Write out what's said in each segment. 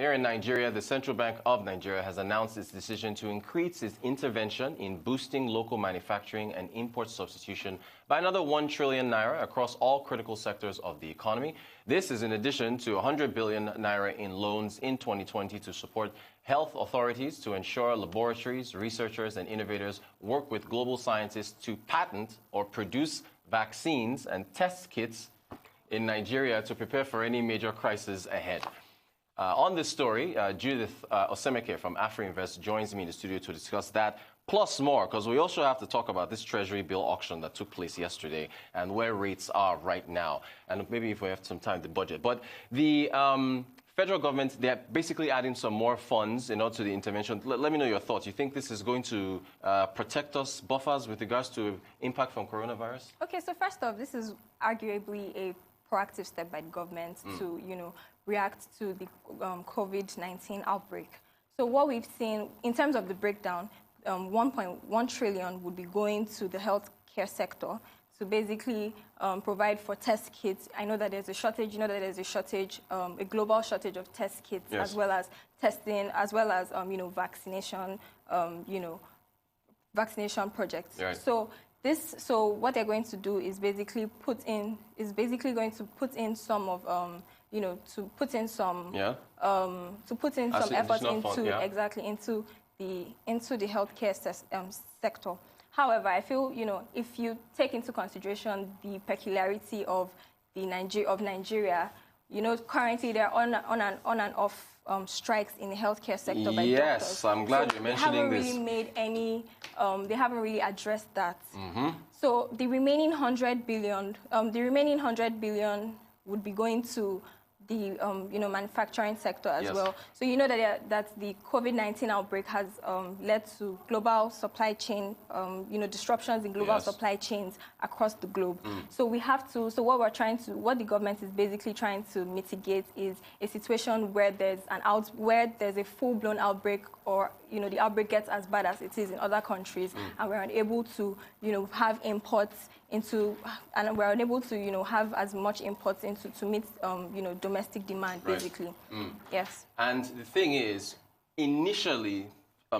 Here in Nigeria, the Central Bank of Nigeria has announced its decision to increase its intervention in boosting local manufacturing and import substitution by another 1 trillion naira across all critical sectors of the economy. This is in addition to 100 billion naira in loans in 2020 to support health authorities to ensure laboratories, researchers, and innovators work with global scientists to patent or produce vaccines and test kits in Nigeria to prepare for any major crisis ahead. On this story, Judith Osemeke from Afrinvest joins me in the studio to discuss that, plus more, because we also have to talk about this Treasury bill auction that took place yesterday and where rates are right now, and maybe if we have some time, the budget. But the federal government, they're basically adding some more funds to the intervention. Let me know your thoughts. You think this is going to protect us, buffers with regards to impact from coronavirus? Okay, so first off, this is arguably a proactive step by the government to, react to the COVID-19 outbreak. So what we've seen in terms of the breakdown, 1.1 trillion would be going to the healthcare sector to basically provide for test kits. I know that there's a shortage. That there's a shortage, a global shortage of test kits, yes, as well as testing, as well as vaccination, vaccination projects. Right. So what they're going to do is basically put in some of to put in some effort into the healthcare sector. However, I feel if you take into consideration the peculiarity of Nigeria, currently they're on and off strikes in the healthcare sector by doctors. Yes, I'm glad you're mentioning this. They haven't really addressed that. Mm-hmm. So the remaining 100 billion would be going to the manufacturing sector as well. So that the COVID-19 outbreak has led to global supply chain disruptions in global supply chains across the globe. So we have to. So what the government is basically trying to mitigate is a situation where there's a full-blown outbreak, or the outbreak gets as bad as it is in other countries, and we're unable to have imports and we're unable to have as much imports to meet domestic demand, basically. Yes. And the thing is, initially,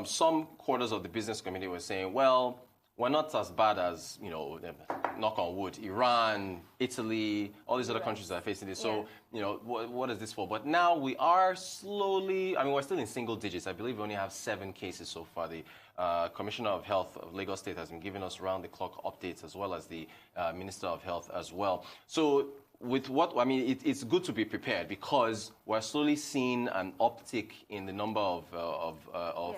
some quarters of the business community were saying, well, we're not as bad as knock on wood, Iran, Italy, all these other countries that are facing this. So what is this for? But now we are slowly. We're still in single digits. I believe we only have 7 cases so far. The Commissioner of Health of Lagos State has been giving us round-the-clock updates, as well as the Minister of Health as well. So with it's good to be prepared, because we're slowly seeing an uptick in the number of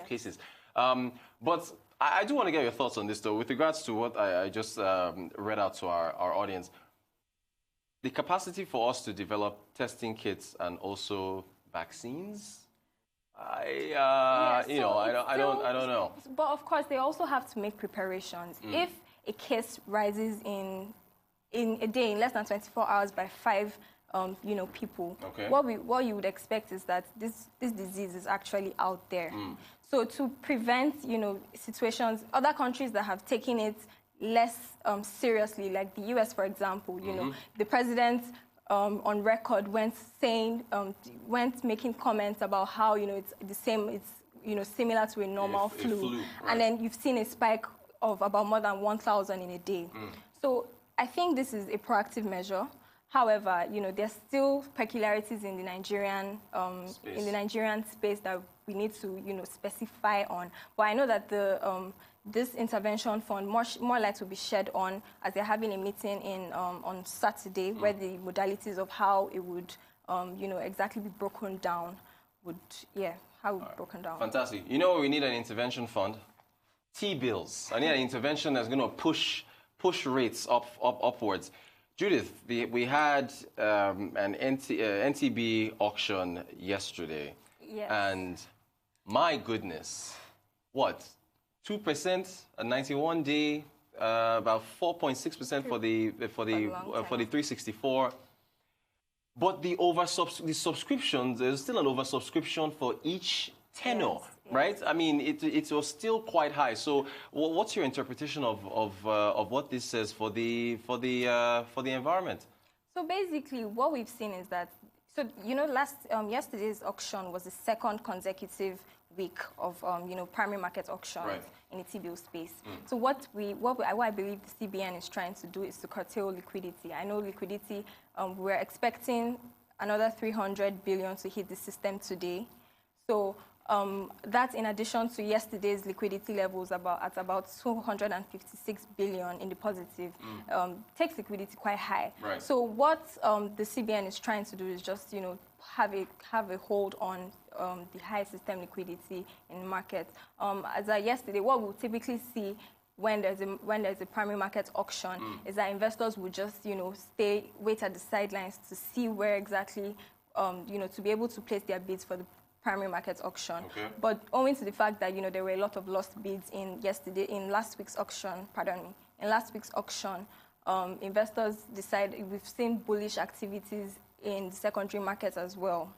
cases. But I do want to get your thoughts on this, though, with regards to what I just read out to our audience. The capacity for us to develop testing kits and also vaccines. I don't know. But of course, they also have to make preparations. If a case rises in a day, in less than 24 hours, by 5 people, what you would expect is that this disease is actually out there. So to prevent situations, other countries that have taken it less seriously, like the US, for example, the president on record went making comments about how it's the same, it's similar to a normal flu. Right. And then you've seen a spike of about more than 1,000 in a day. So I think this is a proactive measure. However, there's still peculiarities in the Nigerian space that we need to specify on. But I know that this intervention fund, more light will be shed on, as they're having a meeting on Saturday, where the modalities of how it would exactly be broken down broken down. Fantastic. We need an intervention fund. T-bills. I need an intervention that's going to push rates upwards. Judith, we had an NTB auction yesterday. Yes. And my goodness, what? 2%, a 91-day, about 4.6% for the 364. But the subscriptions, there's still an oversubscription for each tenor, yes. Right? It was still quite high. So, what's your interpretation of what this says for the environment? So basically, what we've seen is that So, yesterday's auction was the second consecutive week of, primary market auctions in the T-bill space. So what I believe the CBN is trying to do is to curtail liquidity. I know liquidity, we're expecting another 300 billion to hit the system today. So that's in addition to yesterday's liquidity levels at about 256 billion in the positive. Takes liquidity quite high. Right. So what the CBN is trying to do is just, have a hold on the high system liquidity in the market. As of yesterday, what we'll typically see when there's a primary market auction is that investors will just, wait at the sidelines to see where exactly, to be able to place their bids for the primary market auction. Okay. But owing to the fact that, there were a lot of lost bids in last week's auction, investors decided, we've seen bullish activities in the secondary markets as well.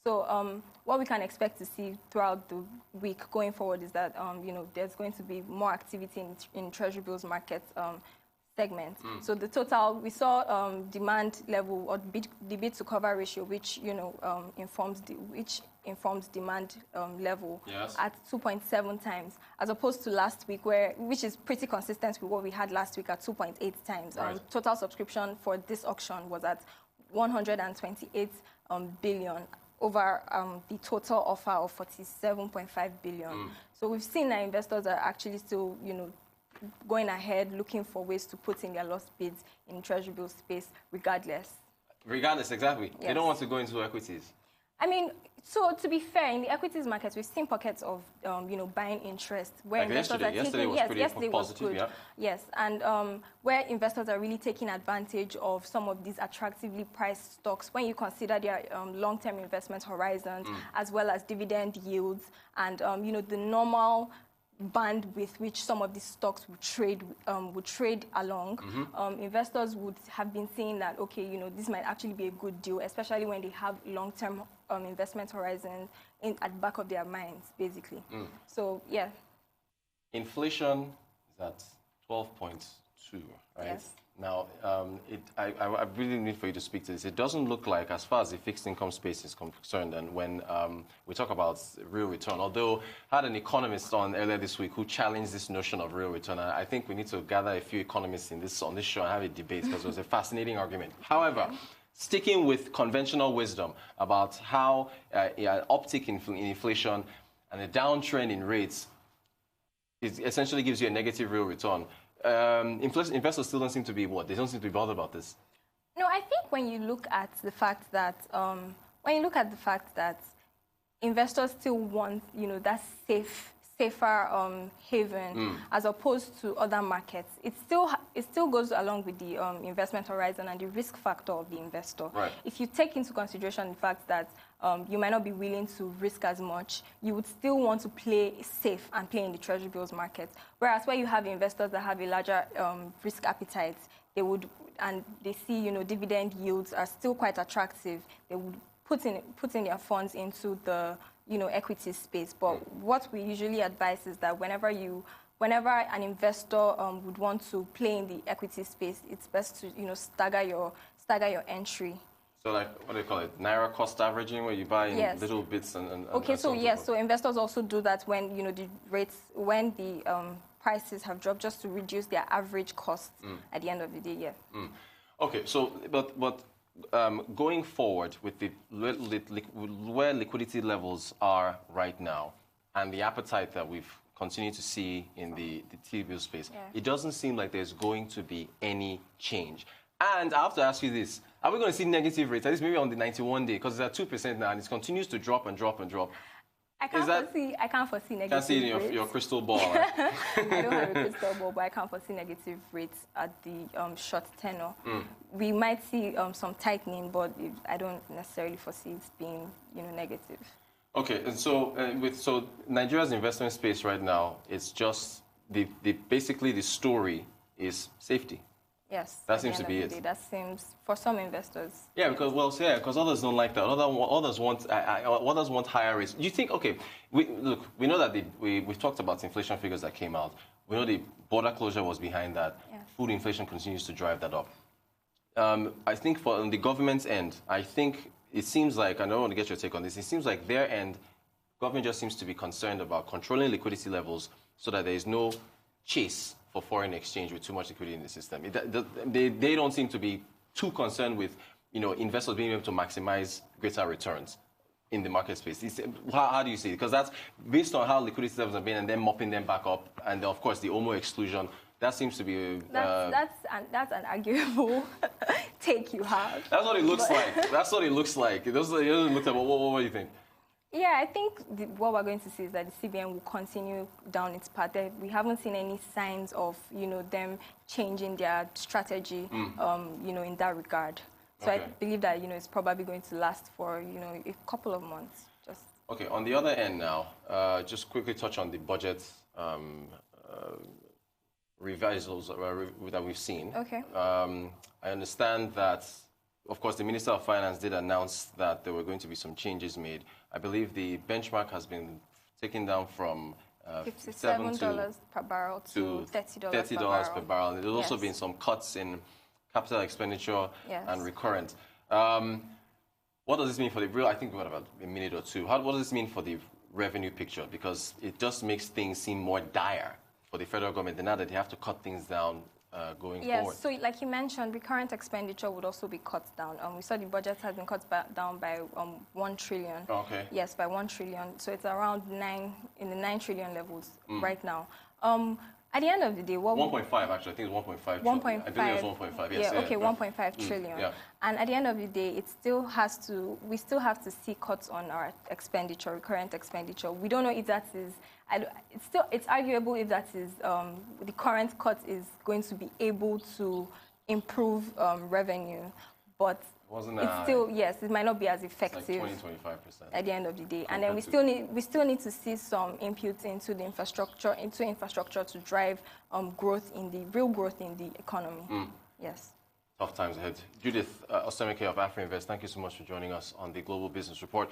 So what we can expect to see throughout the week going forward is that, there's going to be more activity in Treasury bills market segment. So the total, we saw demand level or the bid to cover ratio, which, informs demand level at 2.7 times, as opposed to last week, which is pretty consistent with what we had last week at 2.8 times. Total subscription for this auction was at 128 billion over the total offer of 47.5 billion. So we've seen that investors are actually still, going ahead looking for ways to put in their lost bids in Treasury bill space regardless. Regardless, exactly. Yes. They don't want to go into equities. I mean, so to be fair, in the equities markets, we've seen pockets of, buying interest where like investors are yesterday was pretty yesterday positive, was good. yeah. Yes, and where investors are really taking advantage of some of these attractively priced stocks when you consider their long-term investment horizons, as well as dividend yields, and the normal band with which some of these stocks would trade along. Investors would have been saying that, okay, this might actually be a good deal, especially when they have long-term investment horizon at the back of their minds, basically. So, yeah. Inflation is at 12.2, right? Yes. Now, I really need for you to speak to this. It doesn't look like, as far as the fixed income space is concerned, and when we talk about real return, although I had an economist on earlier this week who challenged this notion of real return, and I think we need to gather a few economists on this show and have a debate, because it was a fascinating argument. However, sticking with conventional wisdom about how an uptick in inflation and a downtrend in rates essentially gives you a negative real return. Investors still don't seem to be They don't seem to be bothered about this. No, I think when you look at the fact that investors still want, that safer haven as opposed to other markets, it still goes along with the investment horizon and the risk factor of the investor. Right. If you take into consideration the fact that you might not be willing to risk as much, you would still want to play safe and play in the Treasury bills market. Whereas where you have investors that have a larger risk appetite, and they see, dividend yields are still quite attractive, they would put in their funds into the, equity space. But what we usually advise is that whenever an investor would want to play in the equity space, it's best to, stagger your entry. So, like, what do you call it? Naira cost averaging, where you buy in little bits and okay, so yes, so investors also do that when, the rates, when the prices have dropped, just to reduce their average cost at the end of the day, yeah. Okay, so, but going forward with where liquidity levels are right now and the appetite that we've continued to see in the T-bill space, it doesn't seem like there's going to be any change. And I have to ask you this. Are we going to see negative rates, at least maybe on the 91-day, because it's at 2% now, and it continues to drop and drop and drop? I can't foresee negative rates. Can't see it in your crystal ball, right? I don't have a crystal ball, but I can't foresee negative rates at the short tenor. We might see some tightening, but I don't necessarily foresee it being, negative. Okay, and so Nigeria's investment space right now, it's just basically the story is safety. Yes, that seems to be it. That seems for some investors. Yeah, because others don't like that. Others want higher rates. Do you think? Okay, we know that we've talked about inflation figures that came out. We know the border closure was behind that. Yes. Food inflation continues to drive that up. I think on the government's end, I think it seems like, and I don't want to get your take on this, it seems like their end, government just seems to be concerned about controlling liquidity levels so that there is no chase for foreign exchange with too much liquidity in the system. They don't seem to be too concerned with, investors being able to maximize greater returns in the market space. How do you see it? Because that's based on how liquidity levels have been and then mopping them back up, and of course the OMO exclusion. That seems to be... That's an arguable take you have. That's what it looks like. That's what it looks like. It doesn't look like, what do you think? Yeah, I think what we're going to see is that the CBN will continue down its path. We haven't seen any signs of, them changing their strategy, in that regard. So okay. I believe that, it's probably going to last for, a couple of months. Okay, on the other end now, just quickly touch on the budget revisals that we've seen. Okay. I understand that, of course, the Minister of Finance did announce that there were going to be some changes made. I believe the benchmark has been taken down from $57 per barrel to $30 per barrel. There's also been some cuts in capital expenditure and recurrent. What does this mean for the real? I think we've got about a minute or two. What does this mean for the revenue picture? Because it just makes things seem more dire for the federal government now that they have to cut things down going forward. Yes, so like you mentioned, recurrent expenditure would also be cut down. We saw the budget has been cut down by 1 trillion. Okay. Yes, by 1 trillion. So it's around in the 9 trillion levels right now. At the end of the day, 1.5 actually, I think it's 1.5. 1.5. I believe it's 1.5. Yes. Yeah. Okay. 1.5 trillion. Yeah. And at the end of the day, we still have to see cuts on our expenditure, recurrent expenditure. We don't know if that is. It's arguable if that is the current cut is going to be able to improve revenue, but it's still it might not be as effective. It's like 20-25% at the end of the day, and then we still need to see some input into the infrastructure to drive real growth in the economy. Yes. Tough times ahead. Judith Osemeke of Afrinvest, thank you so much for joining us on the Global Business Report.